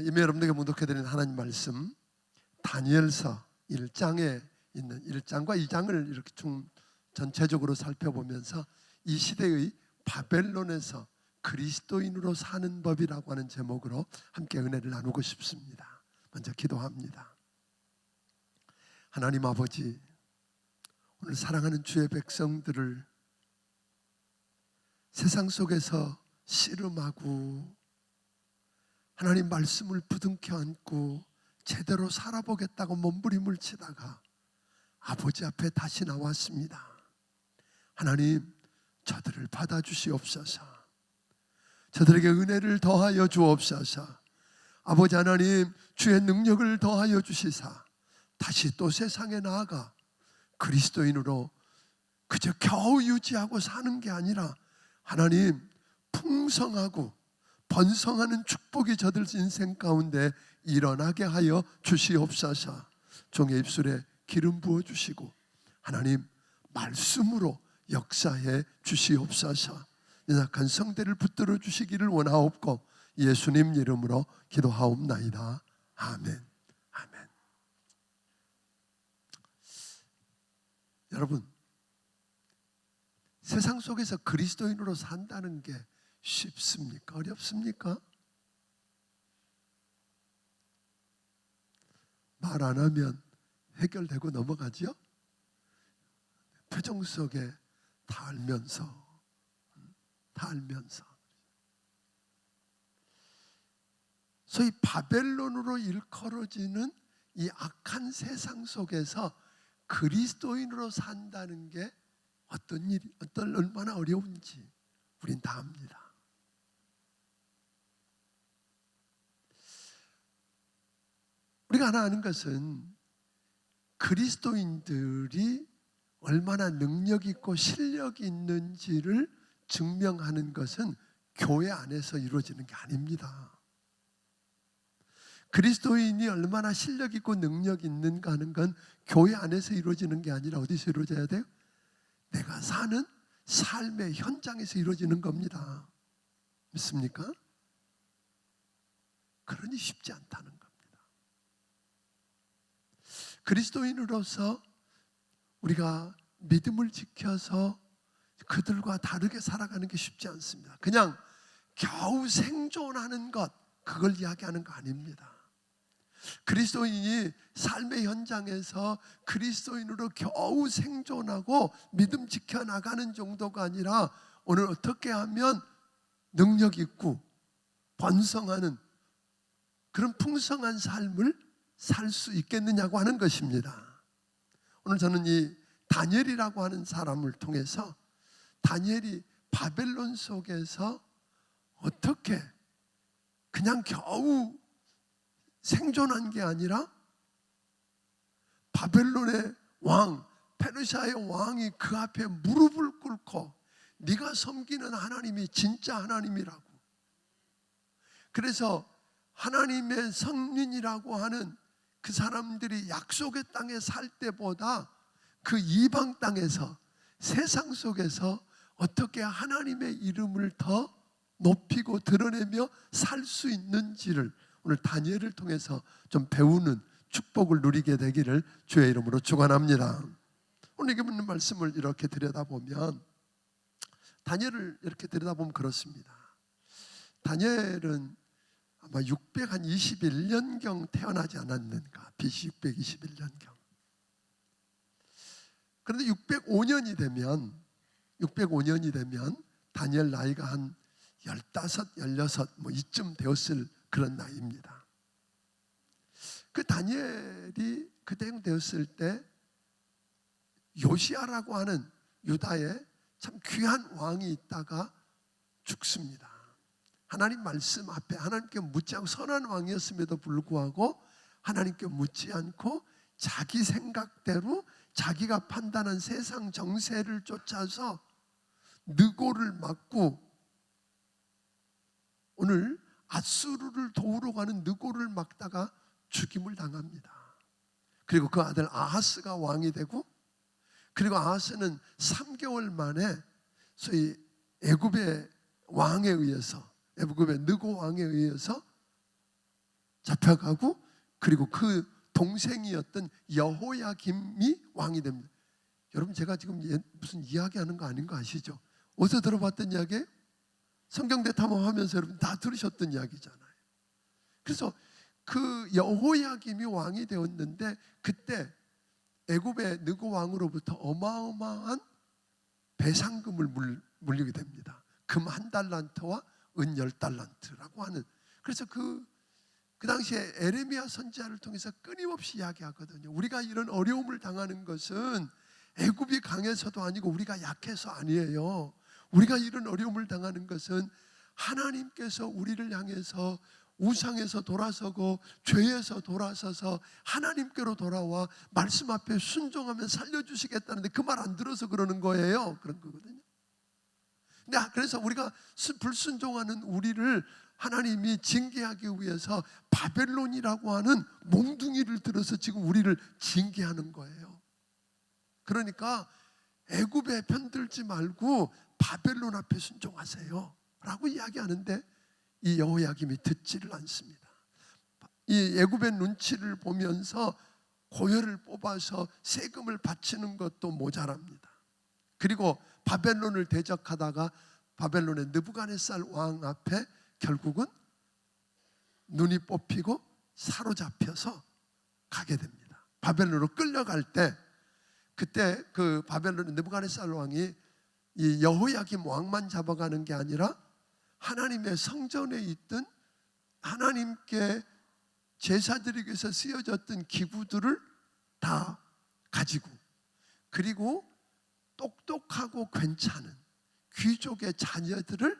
이미 여러분들에게 묵독해드린 하나님 말씀 다니엘서 1장에 있는 1장과 2장을 이렇게 전체적으로 살펴보면서 이 시대의 바벨론에서 그리스도인으로 사는 법이라고 하는 제목으로 함께 은혜를 나누고 싶습니다. 먼저 기도합니다. 하나님 아버지, 오늘 사랑하는 주의 백성들을 세상 속에서 씨름하고 하나님 말씀을 부둥켜 안고 제대로 살아보겠다고 몸부림을 치다가 아버지 앞에 다시 나왔습니다. 하나님, 저들을 받아주시옵소서. 저들에게 은혜를 더하여 주옵소서. 아버지 하나님, 주의 능력을 더하여 주시사 다시 또 세상에 나아가 그리스도인으로 그저 겨우 유지하고 사는 게 아니라 하나님, 풍성하고 번성하는 축복이 저들 인생 가운데 일어나게 하여 주시옵소서. 종의 입술에 기름 부어주시고 하나님 말씀으로 역사해 주시옵소서. 연약한 성대를 붙들어 주시기를 원하옵고 예수님 이름으로 기도하옵나이다. 아멘. 아멘. 여러분, 세상 속에서 그리스도인으로 산다는 게 쉽습니까? 어렵습니까? 말 안 하면 해결되고 넘어가죠? 표정 속에 다 알면서 소위 바벨론으로 일컬어지는 이 악한 세상 속에서 그리스도인으로 산다는 게 얼마나 어려운지 우린 다 압니다. 우리가 하나 아는 것은 그리스도인들이 얼마나 능력 있고 실력이 있는지를 증명하는 것은 교회 안에서 이루어지는 게 아닙니다. 그리스도인이 얼마나 실력 있고 능력 있는가 하는 건 교회 안에서 이루어지는 게 아니라 어디서 이루어져야 돼요? 내가 사는 삶의 현장에서 이루어지는 겁니다. 믿습니까? 그러니 쉽지 않다는 겁니다. 그리스도인으로서 우리가 믿음을 지켜서 그들과 다르게 살아가는 게 쉽지 않습니다. 그냥 겨우 생존하는 것, 그걸 이야기하는 거 아닙니다. 그리스도인이 삶의 현장에서 그리스도인으로 겨우 생존하고 믿음 지켜나가는 정도가 아니라 오늘 어떻게 하면 능력 있고 번성하는 그런 풍성한 삶을 살 수 있겠느냐고 하는 것입니다. 오늘 저는 이 다니엘이라고 하는 사람을 통해서 다니엘이 바벨론 속에서 어떻게 그냥 겨우 생존한 게 아니라 바벨론의 왕, 페르시아의 왕이 그 앞에 무릎을 꿇고 네가 섬기는 하나님이 진짜 하나님이라고, 그래서 하나님의 성민이라고 하는 그 사람들이 약속의 땅에 살 때보다 그 이방 땅에서 세상 속에서 어떻게 하나님의 이름을 더 높이고 드러내며 살 수 있는지를 오늘 다니엘을 통해서 좀 배우는 축복을 누리게 되기를 주의 이름으로 축원합니다. 오늘 이게 묻는 말씀을 이렇게 들여다보면, 다니엘을 이렇게 들여다보면 그렇습니다. 다니엘은 아마 621년경 태어나지 않았는가, BC 621년경. 그런데 605년이 되면 다니엘 나이가 한 15, 16 이쯤 되었을 그런 나이입니다. 그 다니엘이 그때 되었을 때 요시야라고 하는 유다에 참 귀한 왕이 있다가 죽습니다. 하나님 말씀 앞에 하나님께 묻지 않고, 선한 왕이었음에도 불구하고 하나님께 묻지 않고 자기 생각대로 자기가 판단한 세상 정세를 쫓아서 느고를 맞고, 오늘 아수르를 도우러 가는 느고를 막다가 죽임을 당합니다. 그리고 그 아들 아하스가 왕이 되고, 그리고 아하스는 3개월 만에 소위 애굽의 왕에 의해서, 애굽의 느고 왕에 의해서 잡혀가고, 그리고 그 동생이었던 여호야김이 왕이 됩니다. 여러분, 제가 지금 무슨 이야기하는 거 아닌 거 아시죠? 어디서 들어봤던 이야기예요? 성경대 탐험하면서 여러분 다 들으셨던 이야기잖아요. 그래서 그 여호야김이 왕이 되었는데, 그때 애굽의 느고 왕으로부터 어마어마한 배상금을 물리게 됩니다. 금 1달란트와 은 10달란트라고 하는. 그래서 그 당시에 에레미야 선지자를 통해서 끊임없이 이야기하거든요. 우리가 이런 어려움을 당하는 것은 애굽이 강해서도 아니고 우리가 약해서 아니에요. 우리가 이런 어려움을 당하는 것은 하나님께서 우리를 향해서 우상에서 돌아서고 죄에서 돌아서서 하나님께로 돌아와 말씀 앞에 순종하면 살려주시겠다는데 그 말 안 들어서 그러는 거예요. 그런 거거든요. 그래서 우리가 불순종하는 우리를 하나님이 징계하기 위해서 바벨론이라고 하는 몽둥이를 들어서 지금 우리를 징계하는 거예요. 그러니까 애굽에 편들지 말고 바벨론 앞에 순종하세요 라고 이야기하는데, 이 여호야김이 듣지를 않습니다. 이 애굽의 눈치를 보면서 고열을 뽑아서 세금을 바치는 것도 모자랍니다. 그리고 바벨론을 대적하다가 바벨론의 느부갓네살 왕 앞에 결국은 눈이 뽑히고 사로잡혀서 가게 됩니다. 바벨론으로 끌려갈 때, 그때 그 바벨론의 느부갓네살 왕이 이 여호야김 왕만 잡아가는 게 아니라 하나님의 성전에 있던 하나님께 제사드리기 위해서 쓰여졌던 기구들을 다 가지고, 그리고 똑똑하고 괜찮은 귀족의 자녀들을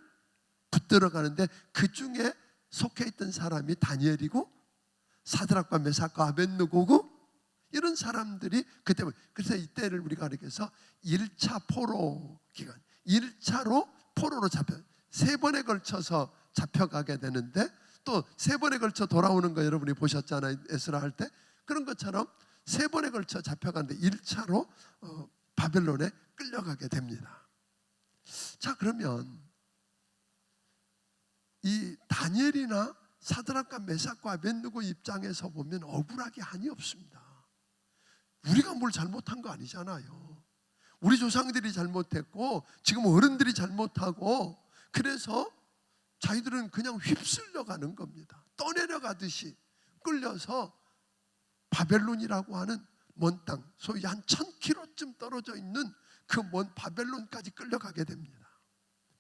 붙들어 가는데, 그 중에 속해 있던 사람이 다니엘이고 사드락과 메삭과 아벳느고고, 이런 사람들이 그때, 그래서 이때를 우리가 이렇게 해서 1차 포로 기간, 1차로 포로로 잡혀 3번에 걸쳐서 잡혀가게 되는데, 또 3번에 걸쳐 돌아오는 거 여러분이 보셨잖아요. 에스라 할 때. 그런 것처럼 3번에 걸쳐 잡혀가는데 1차로 바벨론에 끌려가게 됩니다. 자, 그러면 이 다니엘이나 사드락과 메삭과 아벳느고 입장에서 보면 억울하게 한이 없습니다. 우리가 뭘 잘못한 거 아니잖아요. 우리 조상들이 잘못했고 지금 어른들이 잘못하고, 그래서 자기들은 그냥 휩쓸려 가는 겁니다. 떠내려가듯이 끌려서 바벨론이라고 하는 먼 땅, 소위 한 1000km쯤 떨어져 있는 그 먼 바벨론까지 끌려가게 됩니다.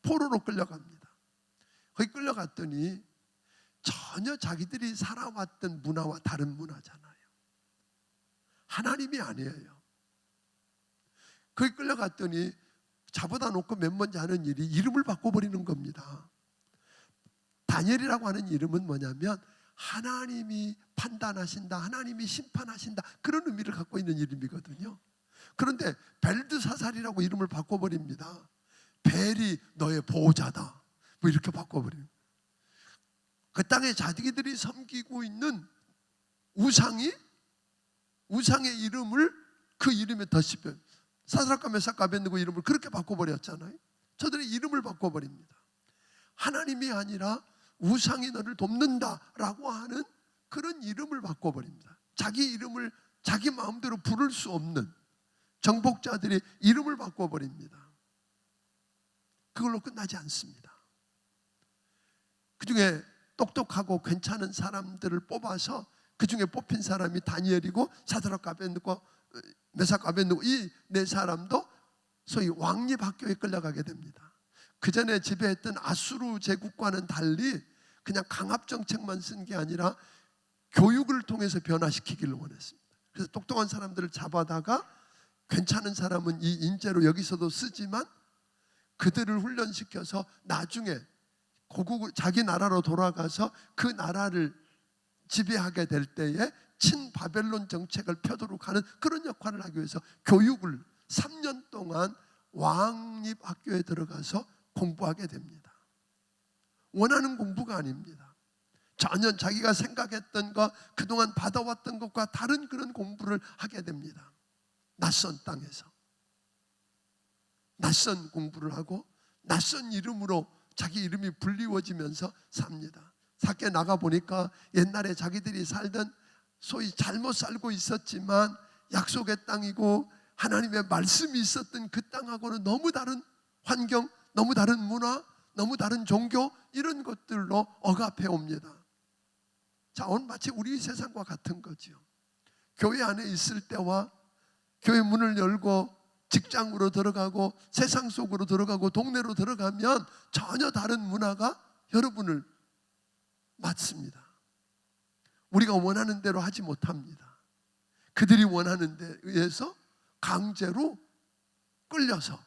포로로 끌려갑니다. 거기 끌려갔더니 전혀 자기들이 살아왔던 문화와 다른 문화잖아요. 하나님이 아니에요. 거기 끌려갔더니 잡아다 놓고 맨 먼저 하는 일이 이름을 바꿔버리는 겁니다. 다니엘이라고 하는 이름은 뭐냐면 하나님이 판단하신다, 하나님이 심판하신다, 그런 의미를 갖고 있는 이름이거든요. 그런데 벨드사살이라고 이름을 바꿔버립니다. 벨이 너의 보호자다, 뭐 이렇게 바꿔버려요. 그 땅에 자기들이 섬기고 있는 우상의 이름을 그 이름에 덧입혀요. 사드락과 메삭과 아벳느고 이름을 그렇게 바꿔버렸잖아요. 저들의 이름을 바꿔버립니다. 하나님이 아니라 우상이 너를 돕는다라고 하는 그런 이름을 바꿔버립니다. 자기 이름을 자기 마음대로 부를 수 없는 정복자들이 이름을 바꿔버립니다. 그걸로 끝나지 않습니다. 그 중에 똑똑하고 괜찮은 사람들을 뽑아서 그 중에 뽑힌 사람이 다니엘이고 사드락과 아벳느고 메삭과 아벳느고, 이 네 사람도 소위 왕립 학교에 끌려가게 됩니다. 그 전에 지배했던 아수르 제국과는 달리 그냥 강압 정책만 쓴 게 아니라 교육을 통해서 변화시키기를 원했습니다. 그래서 똑똑한 사람들을 잡아다가 괜찮은 사람은 이 인재로 여기서도 쓰지만 그들을 훈련시켜서 나중에 고국을 자기 나라로 돌아가서 그 나라를 지배하게 될 때에 친바벨론 정책을 펴도록 하는 그런 역할을 하기 위해서 교육을 3년 동안 왕립 학교에 들어가서 공부하게 됩니다. 원하는 공부가 아닙니다. 전혀 자기가 생각했던 것, 그동안 받아왔던 것과 다른 그런 공부를 하게 됩니다. 낯선 땅에서 낯선 공부를 하고 낯선 이름으로 자기 이름이 불리워지면서 삽니다. 밖에 나가 보니까 옛날에 자기들이 살던 소위 잘못 살고 있었지만 약속의 땅이고 하나님의 말씀이 있었던 그 땅하고는 너무 다른 환경, 너무 다른 문화, 너무 다른 종교, 이런 것들로 억압해 옵니다. 자, 오늘 마치 우리 세상과 같은 거죠. 교회 안에 있을 때와 교회 문을 열고 직장으로 들어가고 세상 속으로 들어가고 동네로 들어가면 전혀 다른 문화가 여러분을 맞습니다. 우리가 원하는 대로 하지 못합니다. 그들이 원하는 데 의해서 강제로 끌려서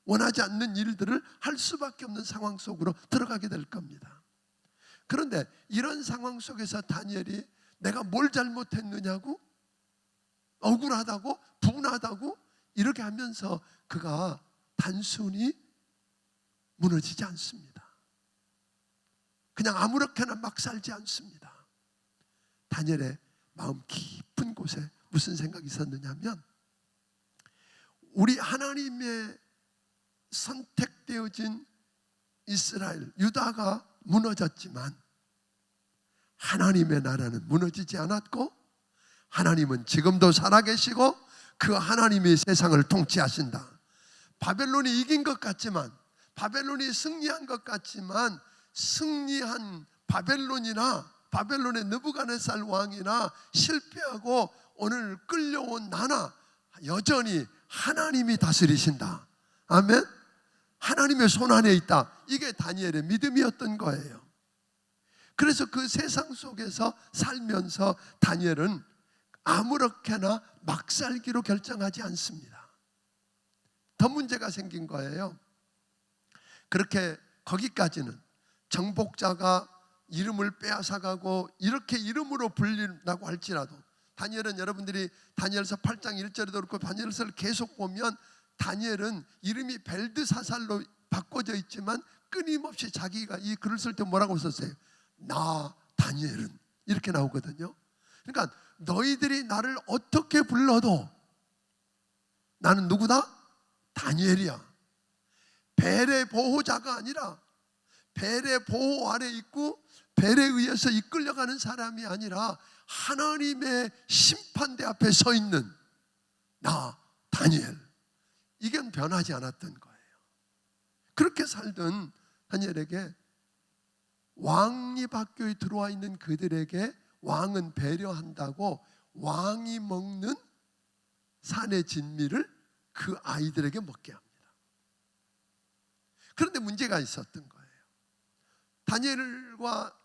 원하지 않는 일들을 할 수밖에 없는 상황 속으로 들어가게 될 겁니다. 그런데 이런 상황 속에서 다니엘이 내가 뭘 잘못했느냐고, 억울하다고, 분하다고 이렇게 하면서 그가 단순히 무너지지 않습니다. 그냥 아무렇게나 막 살지 않습니다. 다니엘의 마음 깊은 곳에 무슨 생각이 있었느냐면, 우리 하나님의 선택되어진 이스라엘, 유다가 무너졌지만 하나님의 나라는 무너지지 않았고 하나님은 지금도 살아계시고 그 하나님이 세상을 통치하신다. 바벨론이 이긴 것 같지만, 바벨론이 승리한 것 같지만, 승리한 바벨론이나 바벨론의 느부갓네살 왕이나 실패하고 오늘 끌려온 나나 여전히 하나님이 다스리신다. 아멘. 하나님의 손 안에 있다. 이게 다니엘의 믿음이었던 거예요. 그래서 그 세상 속에서 살면서 다니엘은 아무렇게나 막 살기로 결정하지 않습니다. 더 문제가 생긴 거예요. 그렇게 거기까지는 정복자가 이름을 빼앗아가고 이렇게 이름으로 불린다고 할지라도, 다니엘은 여러분들이 다니엘서 8장 1절에도 그렇고 다니엘서를 계속 보면 다니엘은 이름이 벨드사살로 바꿔져 있지만 끊임없이 자기가 이 글을 쓸 때 뭐라고 썼어요? 나 다니엘은, 이렇게 나오거든요. 그러니까 너희들이 나를 어떻게 불러도 나는 누구다? 다니엘이야. 벨의 보호자가 아니라, 벨의 보호 아래 있고 벨에 의해서 이끌려가는 사람이 아니라 하나님의 심판대 앞에 서 있는 나 다니엘. 이건 변하지 않았던 거예요. 그렇게 살던 다니엘에게 왕립 학교에 들어와 있는 그들에게 왕은 배려한다고 왕이 먹는 산의 진미를 그 아이들에게 먹게 합니다. 그런데 문제가 있었던 거예요. 다니엘과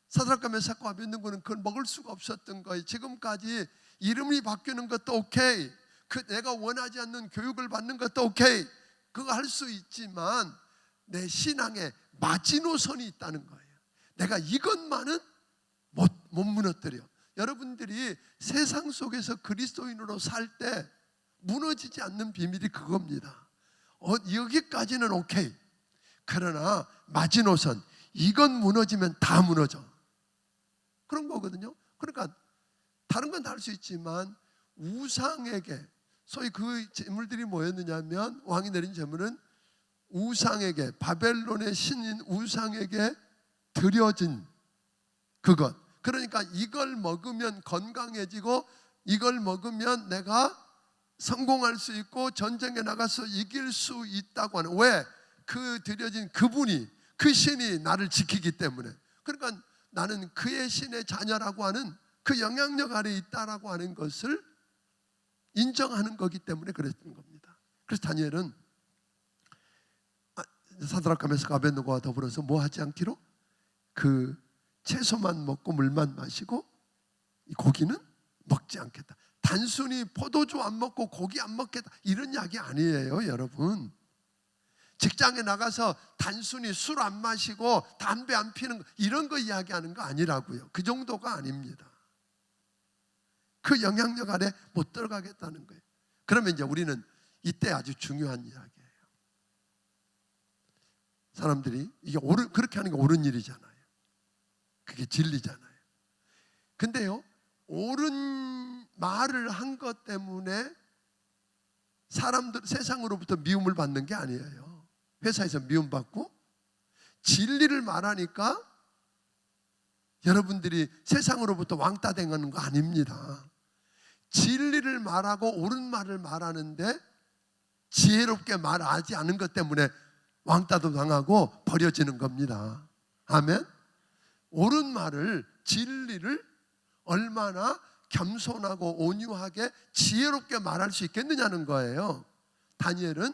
사드락과 메삭과 아벳느고는 그걸 먹을 수가 없었던 거예요. 지금까지 이름이 바뀌는 것도 오케이, 그 내가 원하지 않는 교육을 받는 것도 오케이, 그거 할 수 있지만 내 신앙에 마지노선이 있다는 거예요. 내가 이것만은 못 무너뜨려. 여러분들이 세상 속에서 그리스도인으로 살 때 무너지지 않는 비밀이 그겁니다. 여기까지는 오케이, 그러나 마지노선, 이건 무너지면 다 무너져, 그런 거거든요. 그러니까 다른 건 다 할 수 있지만 우상에게, 소위 그 재물들이 뭐였느냐면, 왕이 내린 재물은 우상에게, 바벨론의 신인 우상에게 드려진 그것. 그러니까 이걸 먹으면 건강해지고 이걸 먹으면 내가 성공할 수 있고 전쟁에 나가서 이길 수 있다고 하는, 왜? 그 드려진 그분이, 그 신이 나를 지키기 때문에. 그러니까 나는 그의 신의 자녀라고 하는 그 영향력 아래에 있다라고 하는 것을 인정하는 거기 때문에 그랬던 겁니다. 그래서 다니엘은 사드락과 메삭과 아벳느고와 더불어서 뭐 하지 않기로? 그 채소만 먹고 물만 마시고 이 고기는 먹지 않겠다. 단순히 포도주 안 먹고 고기 안 먹겠다, 이런 이야기 아니에요, 여러분. 직장에 나가서 단순히 술 안 마시고 담배 안 피는 거, 이런 거 이야기하는 거 아니라고요. 그 정도가 아닙니다. 그 영향력 아래 못 들어가겠다는 거예요. 그러면 이제 우리는 이때 아주 중요한 이야기예요. 사람들이 이게 그렇게 하는 게 옳은 일이잖아요. 그게 진리잖아요. 근데요, 옳은 말을 한 것 때문에 사람들, 세상으로부터 미움을 받는 게 아니에요. 회사에서 미움받고 진리를 말하니까 여러분들이 세상으로부터 왕따 당하는 거 아닙니다. 진리를 말하고 옳은 말을 말하는데 지혜롭게 말하지 않은 것 때문에 왕따도 당하고 버려지는 겁니다. 아멘. 옳은 말을, 진리를 얼마나 겸손하고 온유하게 지혜롭게 말할 수 있겠느냐는 거예요. 다니엘은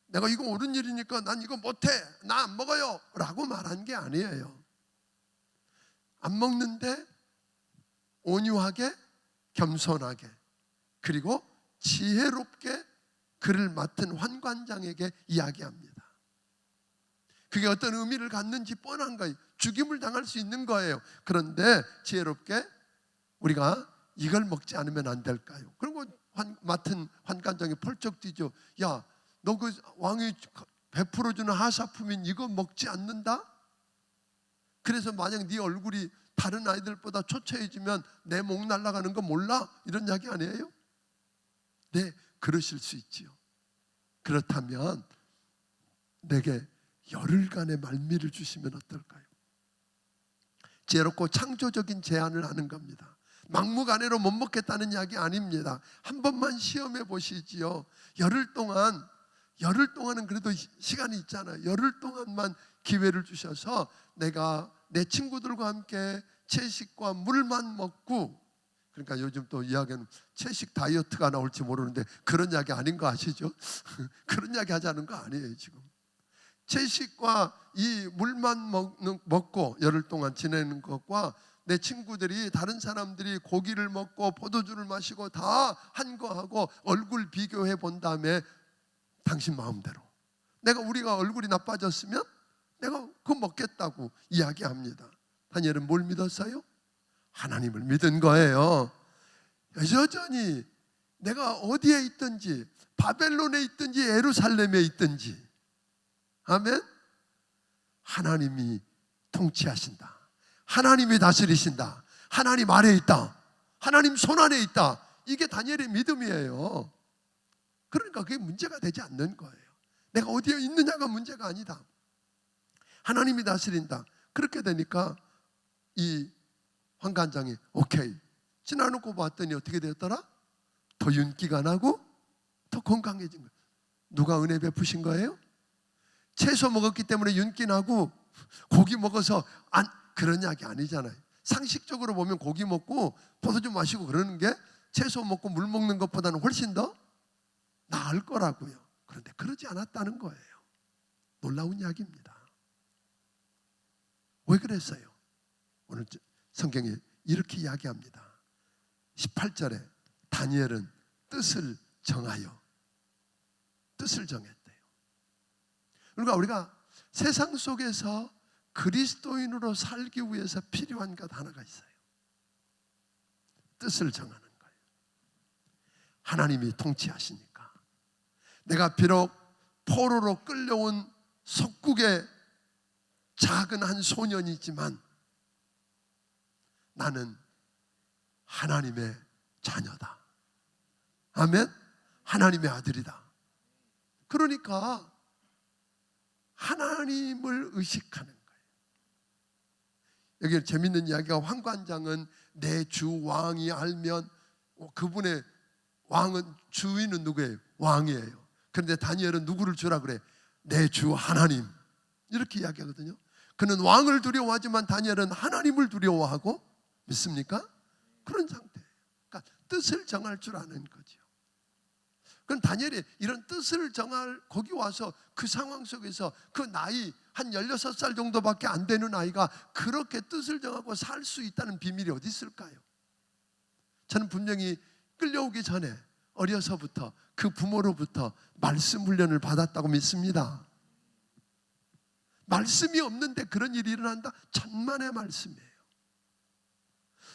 내가 이거 옳은 일이니까 난 이거 못해, 나 안 먹어요 라고 말한 게 아니에요. 안 먹는데 온유하게, 겸손하게, 그리고 지혜롭게 그를 맡은 환관장에게 이야기합니다. 그게 어떤 의미를 갖는지 뻔한 거예요. 죽임을 당할 수 있는 거예요. 그런데 지혜롭게 우리가 이걸 먹지 않으면 안 될까요? 그리고 맡은 환관장이 펄쩍 뛰죠. 야, 너 그 왕이 베풀어주는 하사품인 이거 먹지 않는다? 그래서 만약 네 얼굴이 다른 아이들보다 초췌해지면 내 목 날아가는 거 몰라? 이런 이야기 아니에요? 네, 그러실 수 있지요. 그렇다면 내게 열흘간의 말미를 주시면 어떨까요? 지혜롭고 창조적인 제안을 하는 겁니다. 막무가내로 못 먹겠다는 이야기 아닙니다. 한 번만 시험해 보시지요. 열흘 동안은 그래도 시간이 있잖아요. 열흘 동안만 기회를 주셔서 내가 내 친구들과 함께 채식과 물만 먹고, 그러니까 요즘 또 이야기는 채식 다이어트가 나올지 모르는데 그런 이야기 아닌 거 아시죠? 그런 이야기 하자는 거 아니에요. 지금 채식과 이 물만 먹고 열흘 동안 지내는 것과 내 친구들이, 다른 사람들이 고기를 먹고 포도주를 마시고 다 한 거하고 얼굴 비교해 본 다음에 당신 마음대로, 우리가 얼굴이 나빠졌으면 내가 그거 먹겠다고 이야기합니다. 다니엘은 뭘 믿었어요? 하나님을 믿은 거예요. 여전히 내가 어디에 있든지, 바벨론에 있든지 예루살렘에 있든지, 아멘, 하나님이 통치하신다, 하나님이 다스리신다, 하나님 아래에 있다, 하나님 손 안에 있다. 이게 다니엘의 믿음이에요. 그러니까 그게 문제가 되지 않는 거예요. 내가 어디에 있느냐가 문제가 아니다. 하나님이 다스린다. 그렇게 되니까 이 환관장이 오케이, 지나놓고 봤더니 어떻게 되었더라? 더 윤기가 나고 더 건강해진 거예요. 누가 은혜 베푸신 거예요? 채소 먹었기 때문에 윤기 나고 고기 먹어서 그런 이야기 아니잖아요. 상식적으로 보면 고기 먹고 포도주 마시고 그러는 게 채소 먹고 물 먹는 것보다는 훨씬 더 나을 거라고요. 그런데 그러지 않았다는 거예요. 놀라운 이야기입니다. 왜 그랬어요? 오늘 성경에 이렇게 이야기합니다. 18절에 다니엘은 뜻을 정했대요. 그러니까 우리가 세상 속에서 그리스도인으로 살기 위해서 필요한 것 하나가 있어요. 뜻을 정하는 거예요. 하나님이 통치하시니까 내가 비록 포로로 끌려온 속국의 작은 한 소년이지만 나는 하나님의 자녀다. 아멘. 하나님의 아들이다. 그러니까 하나님을 의식하는 거예요. 여기 재밌는 이야기가, 환관장은 내 주 왕이 알면, 그분의 왕은, 주인은 누구예요? 왕이에요. 그런데 다니엘은 누구를 주라 그래? 내 주 하나님. 이렇게 이야기하거든요. 그는 왕을 두려워하지만 다니엘은 하나님을 두려워하고, 믿습니까? 그런 상태예요. 그러니까 뜻을 정할 줄 아는 거죠. 그럼 다니엘이 이런 뜻을 정할, 거기 와서 그 상황 속에서 그 나이 한 16살 정도밖에 안 되는 아이가 그렇게 뜻을 정하고 살 수 있다는 비밀이 어디 있을까요? 저는 분명히 끌려오기 전에 어려서부터 그 부모로부터 말씀 훈련을 받았다고 믿습니다. 말씀이 없는데 그런 일이 일어난다? 천만의 말씀이에요.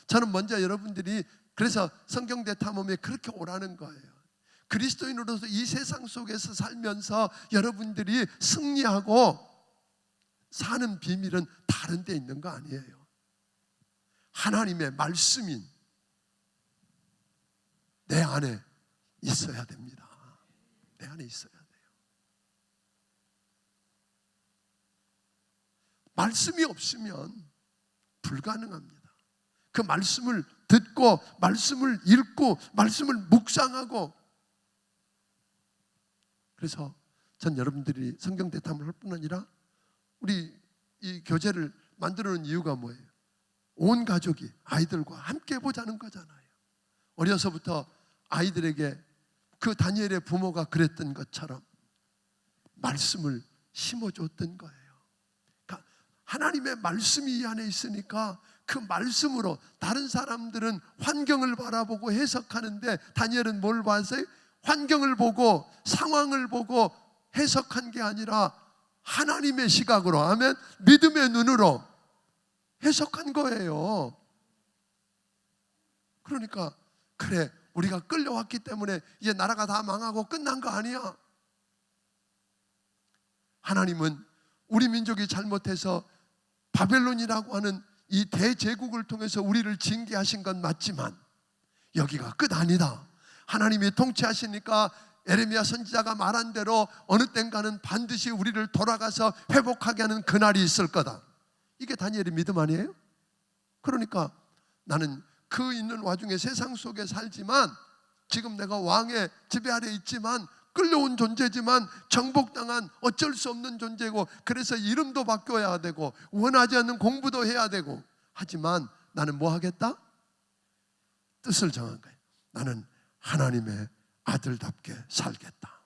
저는 먼저 여러분들이 그래서 성경대 탐험에 그렇게 오라는 거예요. 그리스도인으로서 이 세상 속에서 살면서 여러분들이 승리하고 사는 비밀은 다른 데 있는 거 아니에요. 하나님의 말씀인 내 안에 있어야 됩니다. 내 안에 있어야 돼요. 말씀이 없으면 불가능합니다. 그 말씀을 듣고 말씀을 읽고 말씀을 묵상하고. 그래서 전 여러분들이 성경 대탐을 할 뿐 아니라 우리 이 교재를 만들어 놓은 이유가 뭐예요? 온 가족이 아이들과 함께 보자는 거잖아요. 어려서부터 아이들에게 그 다니엘의 부모가 그랬던 것처럼 말씀을 심어줬던 거예요. 그러니까 하나님의 말씀이 이 안에 있으니까 그 말씀으로 다른 사람들은 환경을 바라보고 해석하는데 다니엘은 뭘 봤어요? 환경을 보고 상황을 보고 해석한 게 아니라 하나님의 시각으로, 아멘, 믿음의 눈으로 해석한 거예요. 그러니까 그래, 우리가 끌려왔기 때문에 이제 나라가 다 망하고 끝난 거 아니야. 하나님은 우리 민족이 잘못해서 바벨론이라고 하는 이 대제국을 통해서 우리를 징계하신 건 맞지만 여기가 끝 아니다. 하나님이 통치하시니까 에레미야 선지자가 말한 대로 어느 땐가는 반드시 우리를 돌아가서 회복하게 하는 그날이 있을 거다. 이게 다니엘의 믿음 아니에요? 그러니까 나는 그 있는 와중에 세상 속에 살지만 지금 내가 왕의 지배 아래 있지만 끌려온 존재지만 정복당한 어쩔 수 없는 존재고, 그래서 이름도 바뀌어야 되고 원하지 않는 공부도 해야 되고, 하지만 나는 뭐 하겠다? 뜻을 정한 거예요. 나는 하나님의 아들답게 살겠다.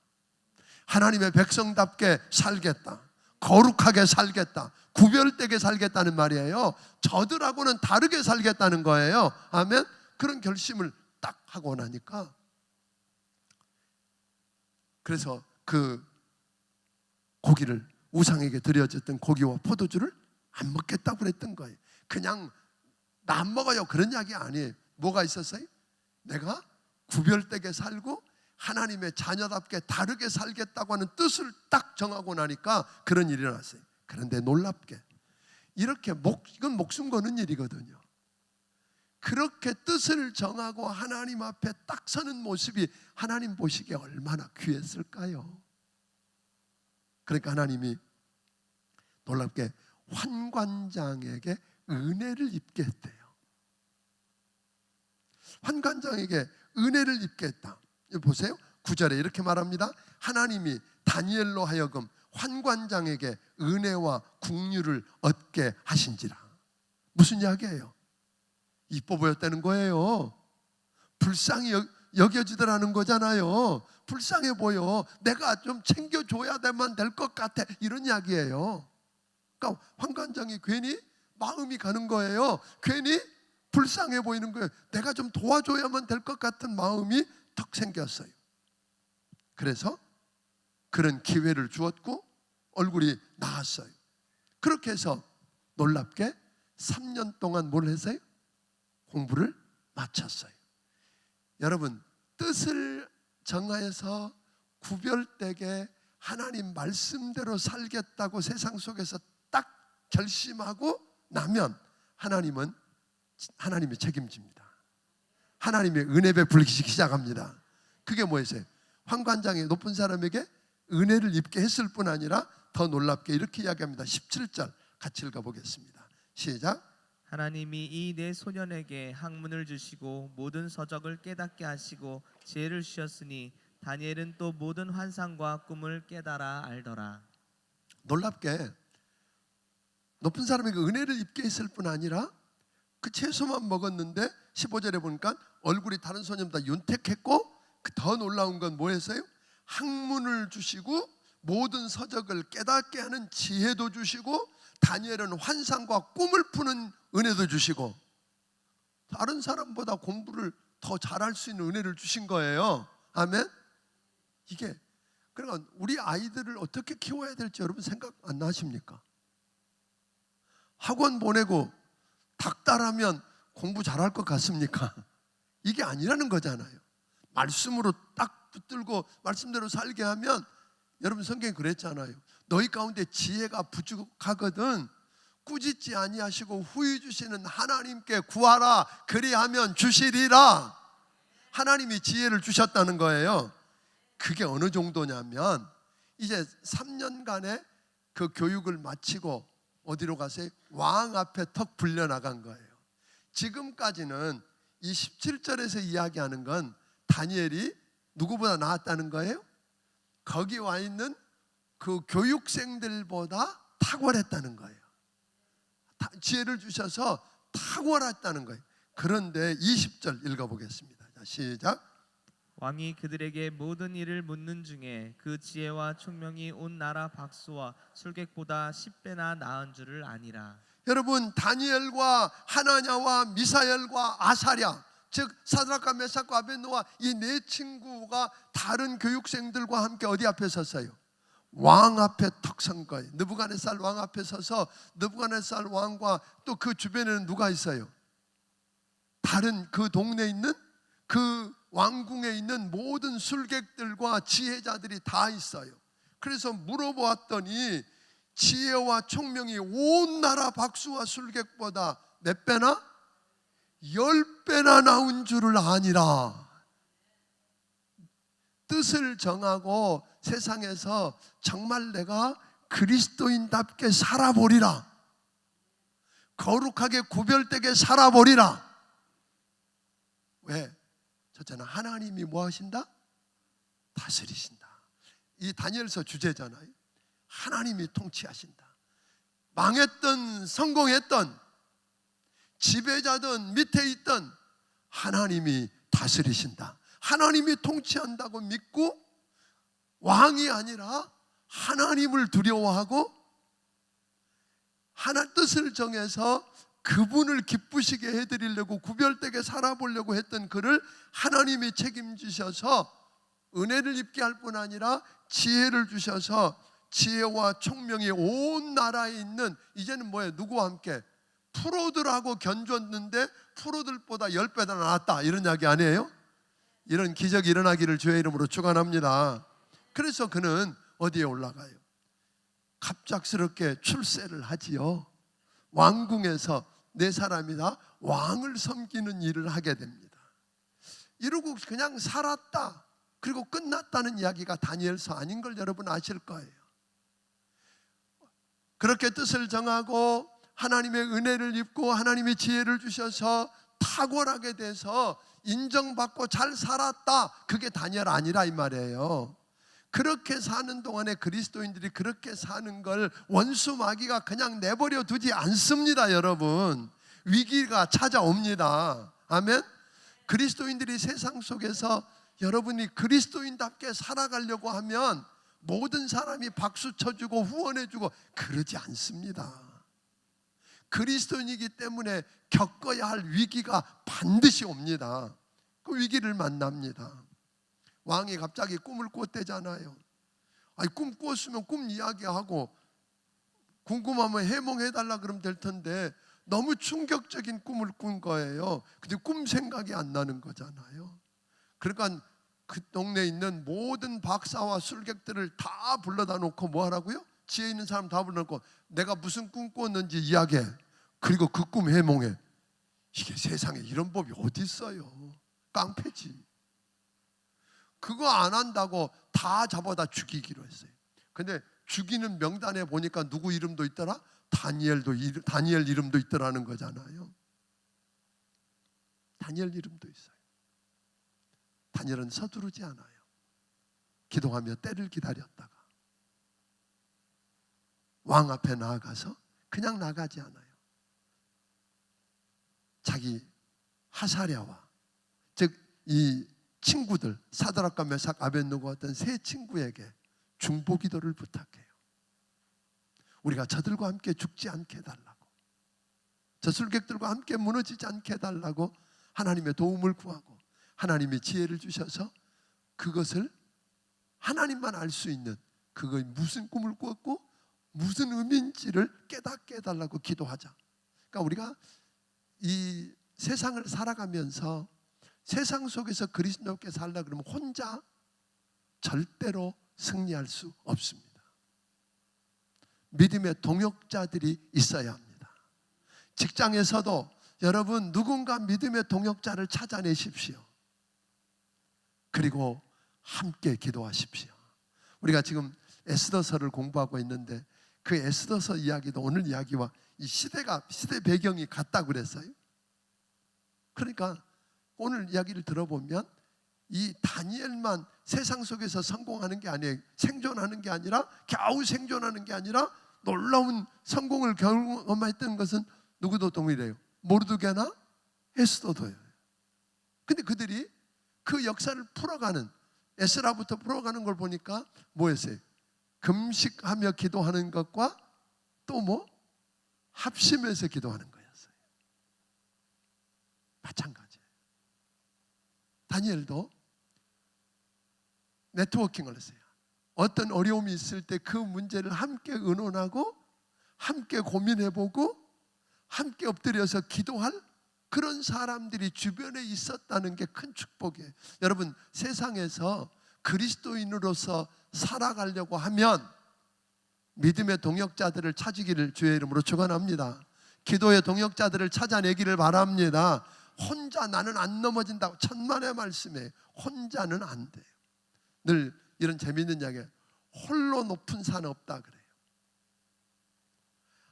하나님의 백성답게 살겠다. 거룩하게 살겠다. 구별되게 살겠다는 말이에요. 저들하고는 다르게 살겠다는 거예요. 아멘. 그런 결심을 딱 하고 나니까, 그래서 그 고기를, 우상에게 드려졌던 고기와 포도주를 안 먹겠다고 그랬던 거예요. 그냥 나 안 먹어요 그런 이야기 아니에요. 뭐가 있었어요? 내가 구별되게 살고 하나님의 자녀답게 다르게 살겠다고 하는 뜻을 딱 정하고 나니까 그런 일이 일어났어요. 그런데 놀랍게 이렇게 이건 목숨 거는 일이거든요. 그렇게 뜻을 정하고 하나님 앞에 딱 서는 모습이 하나님 보시기에 얼마나 귀했을까요? 그러니까 하나님이 놀랍게 환관장에게 은혜를 입게 했대요. 환관장에게 은혜를 입게 했다. 보세요. 9절에 이렇게 말합니다. 하나님이 다니엘로 하여금 환관장에게 은혜와 국류를 얻게 하신지라. 무슨 이야기예요? 이뻐 보였다는 거예요. 불쌍히 여겨지더라는 거잖아요. 불쌍해 보여. 내가 좀 챙겨줘야만 될 것 같아. 이런 이야기예요. 그러니까 환관장이 괜히 마음이 가는 거예요. 괜히 불쌍해 보이는 거예요. 내가 좀 도와줘야만 될 것 같은 마음이 턱 생겼어요. 그래서 그런 기회를 주었고 얼굴이 나았어요. 그렇게 해서 놀랍게 3년 동안 뭘 했어요? 공부를 마쳤어요. 여러분, 뜻을 정하여서 구별되게 하나님 말씀대로 살겠다고 세상 속에서 딱 결심하고 나면 하나님은 하나님이 책임집니다. 하나님의 은혜 베풀기 시작합니다. 그게 뭐였어요? 환관장의 높은 사람에게 은혜를 입게 했을 뿐 아니라 더 놀랍게 이렇게 이야기합니다. 17절 같이 읽어보겠습니다. 시작. 하나님이 이 네 소년에게 학문을 주시고 모든 서적을 깨닫게 하시고 지혜를 주셨으니 다니엘은 또 모든 환상과 꿈을 깨달아 알더라. 놀랍게 높은 사람에게 은혜를 입게 했을 뿐 아니라 그 채소만 먹었는데 15절에 보니까 얼굴이 다른 소년보다 윤택했고 더 놀라운 건 뭐였어요? 학문을 주시고 모든 서적을 깨닫게 하는 지혜도 주시고 다니엘은 환상과 꿈을 푸는 은혜도 주시고 다른 사람보다 공부를 더 잘할 수 있는 은혜를 주신 거예요. 아멘. 이게 그러니까 우리 아이들을 어떻게 키워야 될지 여러분 생각 안 나십니까? 학원 보내고 닥달하면 공부 잘할 것 같습니까? 이게 아니라는 거잖아요. 말씀으로 딱 붙들고 말씀대로 살게 하면, 여러분 성경이 그랬잖아요. 너희 가운데 지혜가 부족하거든 꾸짖지 아니하시고 후히 주시는 하나님께 구하라 그리하면 주시리라. 하나님이 지혜를 주셨다는 거예요. 그게 어느 정도냐면 이제 3년간의 그 교육을 마치고 어디로 갔어요? 왕 앞에 턱 불려나간 거예요. 지금까지는 이 17절에서 이야기하는 건 다니엘이 누구보다 나았다는 거예요? 거기 와 있는 그 교육생들보다 탁월했다는 거예요. 지혜를 주셔서 탁월했다는 거예요. 그런데 20절 읽어보겠습니다. 자, 시작. 왕이 그들에게 모든 일을 묻는 중에 그 지혜와 총명이 온 나라 박수와 술객보다 10배나 나은 줄을 아니라. 여러분, 다니엘과 하나냐와 미사엘과 아사랴, 즉 사드락과 메삭과 아벳노가 이 네 친구가 다른 교육생들과 함께 어디 앞에 섰어요? 왕 앞에 턱 선 거예요. 느부갓네살 왕 앞에 서서 느부갓네살 왕과 또 그 주변에는 누가 있어요? 다른 그 동네에 있는 그 왕궁에 있는 모든 술객들과 지혜자들이 다 있어요. 그래서 물어보았더니 지혜와 총명이 온 나라 박수와 술객보다 몇 배나? 10배나 나온 줄을 아니라. 뜻을 정하고 세상에서 정말 내가 그리스도인답게 살아보리라, 거룩하게 구별되게 살아보리라. 왜? 첫째는 하나님이 뭐 하신다? 다스리신다. 이 다니엘서 주제잖아요. 하나님이 통치하신다. 망했던 성공했던 지배자든 밑에 있던 하나님이 다스리신다. 하나님이 통치한다고 믿고 왕이 아니라 하나님을 두려워하고 하나 뜻을 정해서 그분을 기쁘시게 해드리려고 구별되게 살아보려고 했던 그를 하나님이 책임지셔서 은혜를 입게 할 뿐 아니라 지혜를 주셔서 지혜와 총명이 온 나라에 있는, 이제는 뭐예요? 누구와 함께? 프로들하고 견줬는데 프로들보다 10배나 나았다, 이런 이야기 아니에요? 이런 기적이 일어나기를 주의 이름으로 축원합니다. 그래서 그는 어디에 올라가요? 갑작스럽게 출세를 하지요. 왕궁에서 네 사람이 다 왕을 섬기는 일을 하게 됩니다. 이러고 그냥 살았다, 그리고 끝났다는 이야기가 다니엘서 아닌 걸 여러분 아실 거예요. 그렇게 뜻을 정하고 하나님의 은혜를 입고 하나님의 지혜를 주셔서 탁월하게 돼서 인정받고 잘 살았다, 그게 다니엘 아니라 이 말이에요. 그렇게 사는 동안에 그리스도인들이 그렇게 사는 걸 원수 마귀가 그냥 내버려 두지 않습니다. 여러분, 위기가 찾아옵니다. 아멘. 그리스도인들이 세상 속에서 여러분이 그리스도인답게 살아가려고 하면 모든 사람이 박수 쳐주고 후원해주고 그러지 않습니다. 그리스도인이기 때문에 겪어야 할 위기가 반드시 옵니다. 그 위기를 만납니다. 왕이 갑자기 꿈을 꿨대잖아요. 아니, 꿈 꿨으면 꿈 이야기하고 궁금하면 해몽해달라 그러면 될 텐데 너무 충격적인 꿈을 꾼 거예요. 근데 꿈 생각이 안 나는 거잖아요. 그러니까 그 동네에 있는 모든 박사와 술객들을 다 불러다 놓고 뭐 하라고요? 지혜 있는 사람 다 불러놓고 내가 무슨 꿈 꿨는지 이야기해. 그리고 그 꿈 해몽해. 이게 세상에 이런 법이 어디 있어요? 깡패지. 그거 안 한다고 다 잡아다 죽이기로 했어요. 근데 죽이는 명단에 보니까 누구 이름도 있더라? 다니엘 이름도 있더라는 거잖아요. 다니엘 이름도 있어요. 다니엘은 서두르지 않아요. 기도하며 때를 기다렸다가 왕 앞에 나아가서 그냥 나가지 않아요. 자기 하사랴와 즉 이 친구들 사드락과 메삭 아벳느고 어떤 세 친구에게 중보기도를 부탁해요. 우리가 저들과 함께 죽지 않게 해달라고, 저 술객들과 함께 무너지지 않게 해달라고 하나님의 도움을 구하고 하나님의 지혜를 주셔서 그것을 하나님만 알 수 있는, 그거 무슨 꿈을 꿨고 무슨 의미인지를 깨닫게 해달라고 기도하자. 그러니까 우리가 이 세상을 살아가면서 세상 속에서 그리스도께 살라 그러면 혼자 절대로 승리할 수 없습니다. 믿음의 동역자들이 있어야 합니다. 직장에서도 여러분 누군가 믿음의 동역자를 찾아내십시오. 그리고 함께 기도하십시오. 우리가 지금 에스더서를 공부하고 있는데 그 에스더서 이야기도 오늘 이야기와 이 시대 배경이 같다고 그랬어요. 그러니까 오늘 이야기를 들어보면 이 다니엘만 세상 속에서 성공하는 게 아니에요. 생존하는 게 아니라, 겨우 생존하는 게 아니라 놀라운 성공을 경험했던 것은 누구도 동일해요. 모르드게나 에스더도예요. 근데 그들이 그 역사를 풀어가는, 에스라부터 풀어가는 걸 보니까 뭐였어요? 금식하며 기도하는 것과 또 뭐? 합심해서 기도하는 거였어요. 마찬가지예요. 다니엘도 네트워킹을 했어요. 어떤 어려움이 있을 때 그 문제를 함께 의논하고 함께 고민해보고 함께 엎드려서 기도할 그런 사람들이 주변에 있었다는 게 큰 축복이에요. 여러분, 세상에서 그리스도인으로서 살아가려고 하면 믿음의 동역자들을 찾으기를 주의 이름으로 축원합니다. 기도의 동역자들을 찾아내기를 바랍니다. 혼자 나는 안 넘어진다고, 천만의 말씀에 혼자는 안 돼요. 늘 이런 재미있는 이야기예요. 홀로 높은 산 없다 그래요.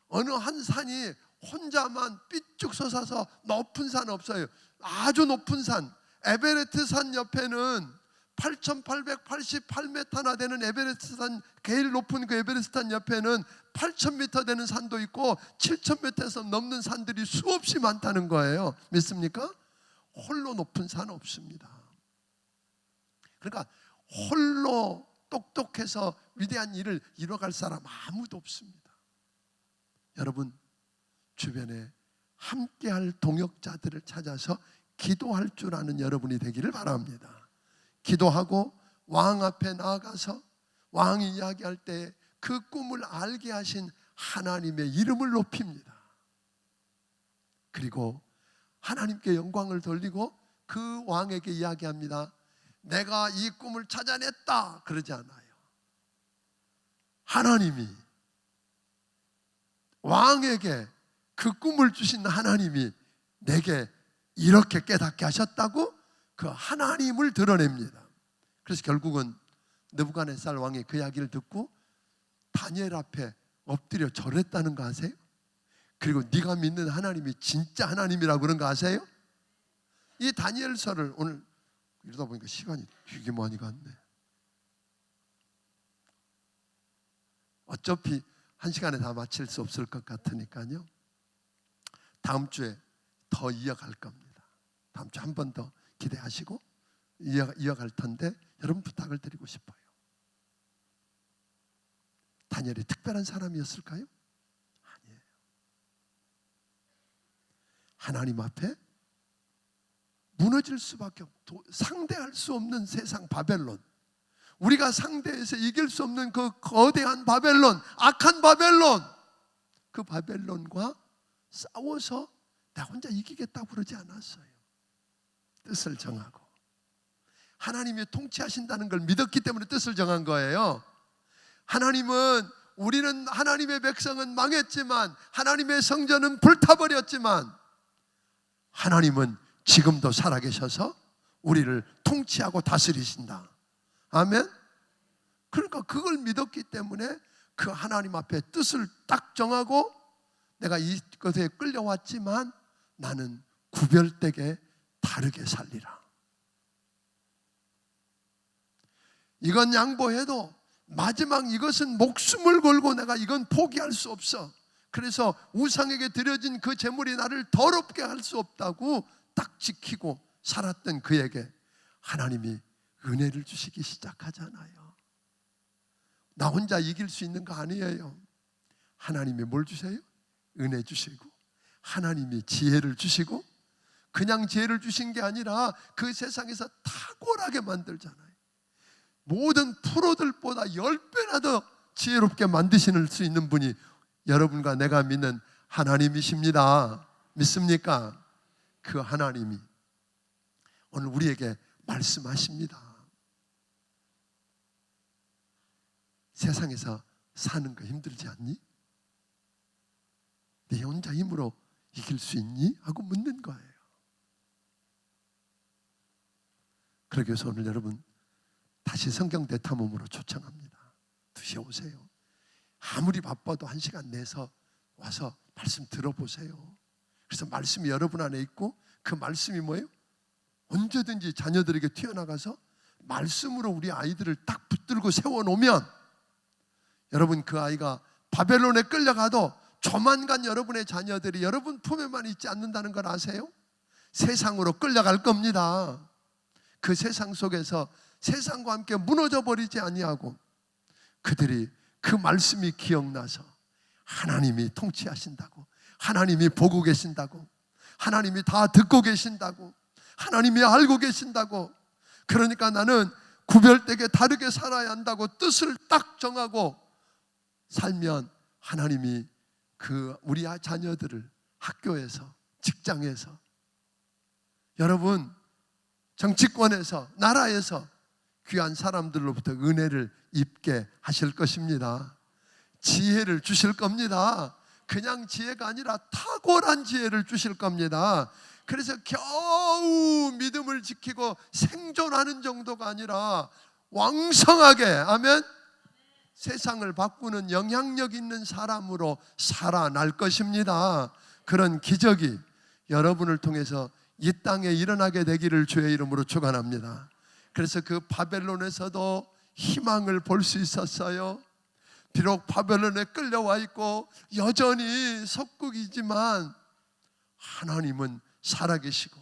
어느 한 산이 혼자만 삐쭉 솟아서 높은 산 없어요. 아주 높은 산, 에베레스트 산 옆에는 8,888m나 되는 에베레스트 산, 제일 높은 그 에베레스트 산 옆에는 8,000m 되는 산도 있고 7,000m에서 넘는 산들이 수없이 많다는 거예요. 믿습니까? 홀로 높은 산 없습니다. 그러니까 홀로 똑똑해서 위대한 일을 이뤄갈 사람 아무도 없습니다. 여러분, 주변에 함께할 동역자들을 찾아서 기도할 줄 아는 여러분이 되기를 바랍니다. 기도하고 왕 앞에 나아가서 왕이 이야기할 때 그 꿈을 알게 하신 하나님의 이름을 높입니다. 그리고 하나님께 영광을 돌리고 그 왕에게 이야기합니다. 내가 이 꿈을 찾아냈다 그러지 않아요. 하나님이, 왕에게 그 꿈을 주신 하나님이 내게 이렇게 깨닫게 하셨다고 그 하나님을 드러냅니다. 그래서 결국은 느부갓네살 왕이 그 이야기를 듣고 다니엘 앞에 엎드려 절했다는 거 아세요? 그리고 네가 믿는 하나님이 진짜 하나님이라고 그런 거 아세요? 이 다니엘서를 오늘 이러다 보니까 시간이 되게 많이 갔네. 어차피 한 시간에 다 마칠 수 없을 것 같으니까요, 다음 주에 더 이어갈 겁니다. 다음 주에 한 번 더 기대하시고 이어갈 텐데 여러분 부탁을 드리고 싶어요. 다니엘이 특별한 사람이었을까요? 아니에요. 하나님 앞에 무너질 수밖에 없고 상대할 수 없는 세상 바벨론, 우리가 상대해서 이길 수 없는 그 거대한 바벨론, 악한 바벨론, 그 바벨론과 싸워서 나 혼자 이기겠다고 그러지 않았어요. 뜻을 정하고 하나님이 통치하신다는 걸 믿었기 때문에 뜻을 정한 거예요. 하나님은, 우리는 하나님의 백성은 망했지만, 하나님의 성전은 불타버렸지만, 하나님은 지금도 살아계셔서 우리를 통치하고 다스리신다. 아멘. 그러니까 그걸 믿었기 때문에 그 하나님 앞에 뜻을 딱 정하고, 내가 이것에 끌려왔지만 나는 구별되게 다르게 살리라. 이건 양보해도 마지막 이것은 목숨을 걸고 내가 이건 포기할 수 없어. 그래서 우상에게 드려진 그 제물이 나를 더럽게 할 수 없다고 딱 지키고 살았던 그에게 하나님이 은혜를 주시기 시작하잖아요. 나 혼자 이길 수 있는 거 아니에요. 하나님이 뭘 주세요? 은혜 주시고, 하나님이 지혜를 주시고, 그냥 지혜를 주신 게 아니라 그 세상에서 탁월하게 만들잖아요. 모든 프로들보다 10배나 더 지혜롭게 만드실 수 있는 분이 여러분과 내가 믿는 하나님이십니다. 믿습니까? 그 하나님이 오늘 우리에게 말씀하십니다. 세상에서 사는 거 힘들지 않니? 네 혼자 힘으로 이길 수 있니? 하고 묻는 거예요. 그러기 위해서 오늘 여러분 다시 성경 대탐험으로 초청합니다. 2시에 오세요. 아무리 바빠도 1시간 내서 와서 말씀 들어보세요. 그래서 말씀이 여러분 안에 있고 그 말씀이 뭐예요? 언제든지 자녀들에게 튀어나가서 말씀으로 우리 아이들을 딱 붙들고 세워놓으면 여러분 그 아이가 바벨론에 끌려가도 조만간 여러분의 자녀들이 여러분 품에만 있지 않는다는 걸 아세요? 세상으로 끌려갈 겁니다. 그 세상 속에서 세상과 함께 무너져 버리지 아니하고 그들이 그 말씀이 기억나서 하나님이 통치하신다고, 하나님이 보고 계신다고, 하나님이 다 듣고 계신다고, 하나님이 알고 계신다고, 그러니까 나는 구별되게 다르게 살아야 한다고 뜻을 딱 정하고 살면 하나님이 그 우리 자녀들을 학교에서, 직장에서, 여러분 정치권에서, 나라에서 귀한 사람들로부터 은혜를 입게 하실 것입니다. 지혜를 주실 겁니다. 그냥 지혜가 아니라 탁월한 지혜를 주실 겁니다. 그래서 겨우 믿음을 지키고 생존하는 정도가 아니라 왕성하게, 아멘, 세상을 바꾸는 영향력 있는 사람으로 살아날 것입니다. 그런 기적이 여러분을 통해서 이 땅에 일어나게 되기를 주의 이름으로 축원합니다. 그래서 그 바벨론에서도 희망을 볼 수 있었어요. 비록 바벨론에 끌려와 있고 여전히 속국이지만 하나님은 살아계시고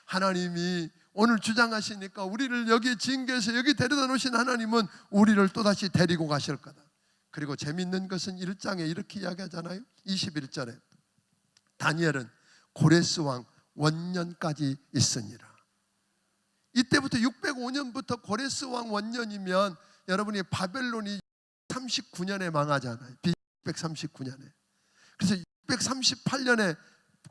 하나님이 오늘 주장하시니까 우리를 여기 징계해서 여기 데려다 놓으신 하나님은 우리를 또다시 데리고 가실 거다. 그리고 재밌는 것은 1장에 이렇게 이야기하잖아요. 21절에 다니엘은 고레스 왕 원년까지 있으니라. 이때부터 605년부터 고레스 왕 원년이면 여러분이 바벨론이 39년에 망하잖아요. 639년에. 그래서 638년에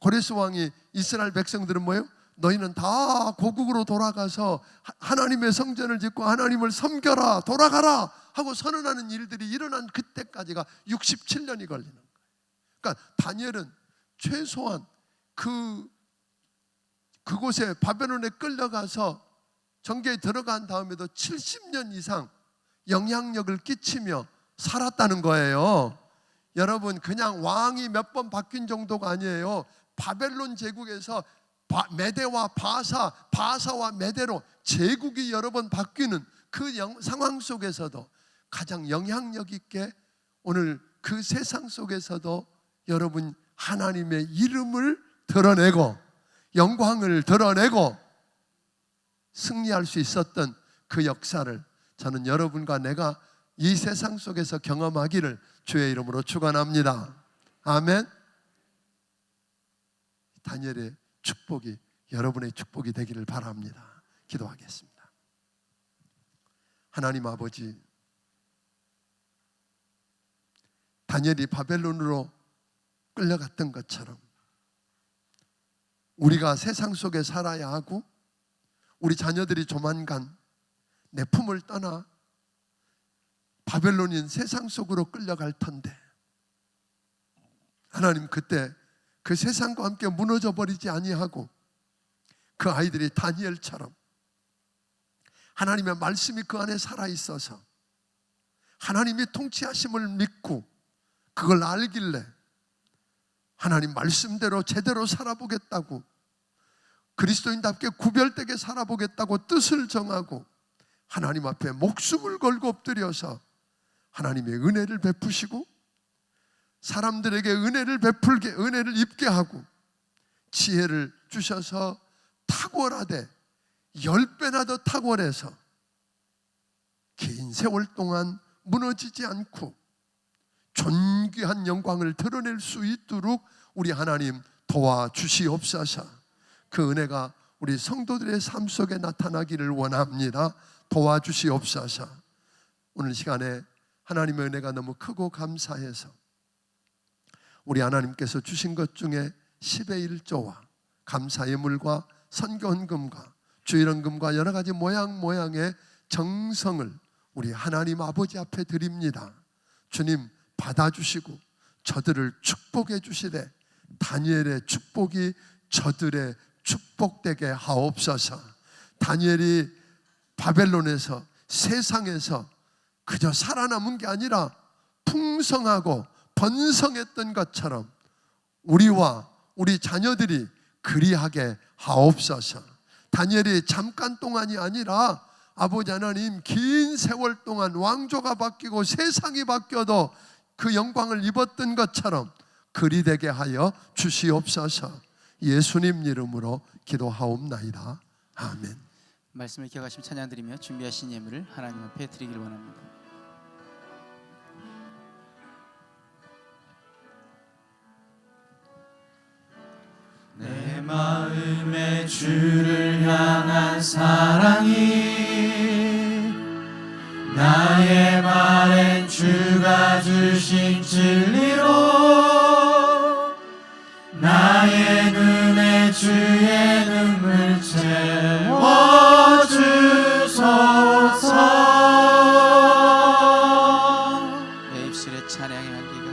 고레스 왕이 이스라엘 백성들은 뭐예요? 너희는 다 고국으로 돌아가서 하나님의 성전을 짓고 하나님을 섬겨라, 돌아가라 하고 선언하는 일들이 일어난 그때까지가 67년이 걸리는 거예요. 그러니까 다니엘은 최소한 그곳에 바벨론에 끌려가서 정계에 들어간 다음에도 70년 이상 영향력을 끼치며 살았다는 거예요. 여러분 그냥 왕이 몇 번 바뀐 정도가 아니에요. 바벨론 제국에서 메대와 바사와 메대로 제국이 여러 번 바뀌는 그 상황 속에서도 가장 영향력 있게 오늘 그 세상 속에서도 여러분 하나님의 이름을 드러내고 영광을 드러내고 승리할 수 있었던 그 역사를 저는 여러분과 내가 이 세상 속에서 경험하기를 주의 이름으로 축원합니다. 아멘. 다니엘의 축복이 여러분의 축복이 되기를 바랍니다. 기도하겠습니다. 하나님 아버지, 다니엘이 바벨론으로 끌려갔던 것처럼 우리가 세상 속에 살아야 하고 우리 자녀들이 조만간 내 품을 떠나 바벨론인 세상 속으로 끌려갈 텐데 하나님 그때 그 세상과 함께 무너져 버리지 아니하고 그 아이들이 다니엘처럼 하나님의 말씀이 그 안에 살아있어서 하나님이 통치하심을 믿고 그걸 알길래 하나님 말씀대로 제대로 살아보겠다고 그리스도인답게 구별되게 살아보겠다고 뜻을 정하고 하나님 앞에 목숨을 걸고 엎드려서 하나님의 은혜를 베푸시고 사람들에게 은혜를 입게 하고 지혜를 주셔서 탁월하되 10배나 더 탁월해서 긴 세월 동안 무너지지 않고 존귀한 영광을 드러낼 수 있도록 우리 하나님 도와주시옵소서. 그 은혜가 우리 성도들의 삶 속에 나타나기를 원합니다. 도와주시옵소서. 오늘 시간에 하나님의 은혜가 너무 크고 감사해서 우리 하나님께서 주신 것 중에 10의 1조와 감사의 물과 선교헌금과 주일헌금과 여러 가지 모양의 정성을 우리 하나님 아버지 앞에 드립니다. 주님 받아주시고 저들을 축복해 주시되 다니엘의 축복이 저들의 축복되게 하옵소서. 다니엘이 바벨론에서 세상에서 그저 살아남은 게 아니라 풍성하고 번성했던 것처럼 우리와 우리 자녀들이 그리하게 하옵소서. 다니엘이 잠깐 동안이 아니라 아버지 하나님 긴 세월 동안 왕조가 바뀌고 세상이 바뀌어도 그 영광을 입었던 것처럼 그리되게 하여 주시옵소서. 예수님 이름으로 기도하옵나이다. 아멘. 말씀을 기억하시며 찬양드리며 준비하신 예물을 하나님 앞에 드리길 원합니다. 내 마음에 주를 향한 사랑이 나의 말엔 주가 주신 진리로 나의 눈에 주의 눈물 채워주소서. 내 입술에 찬양의 향기가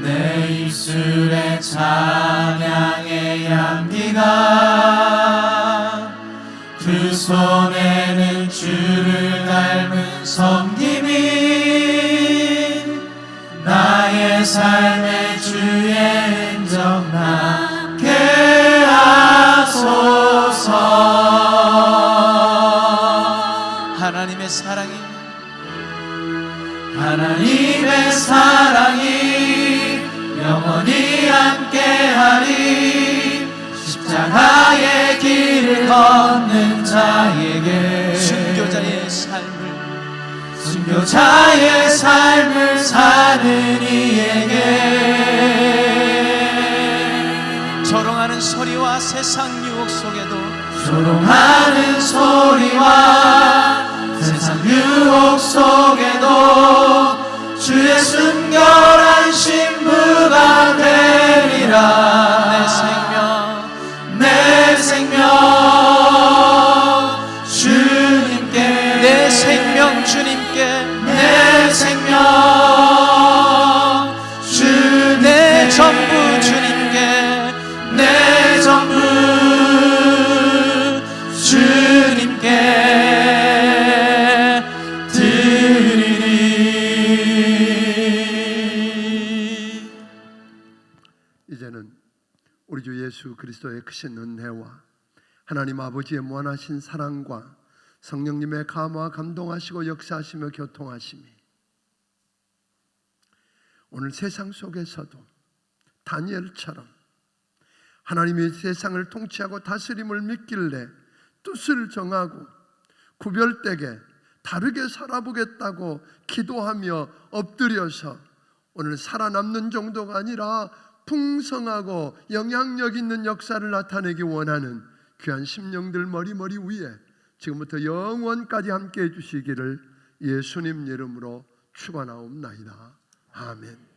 내 입술에 찬양의 향기가 두 손에는 주를 닮은 섬김이 나의 삶의 주의 흔적 남게 하소서. 하나님의 사랑이 영원히 함께하리. 십자가의 길을 걷는 자에게 순교자의 삶을 사는 이에게 조롱하는 소리와 세상 유혹 속에도 주의 순결한 신부가 되리라. 내 생명 주님께 내 생명 주님께 내 전부 주님께 내 전부 주님께 드리리. 이제는 우리 주 예수 그리스도의 크신 은혜와 하나님 아버지의 무한하신 사랑과 성령님의 감화 감동하시고 역사하시며 교통하심이 오늘 세상 속에서도 다니엘처럼 하나님이 세상을 통치하고 다스림을 믿길래 뜻을 정하고 구별되게 다르게 살아보겠다고 기도하며 엎드려서 오늘 살아남는 정도가 아니라 풍성하고 영향력 있는 역사를 나타내기 원하는 귀한 심령들 머리 위에 지금부터 영원까지 함께 해주시기를 예수님 이름으로 축원하옵나이다. 아멘.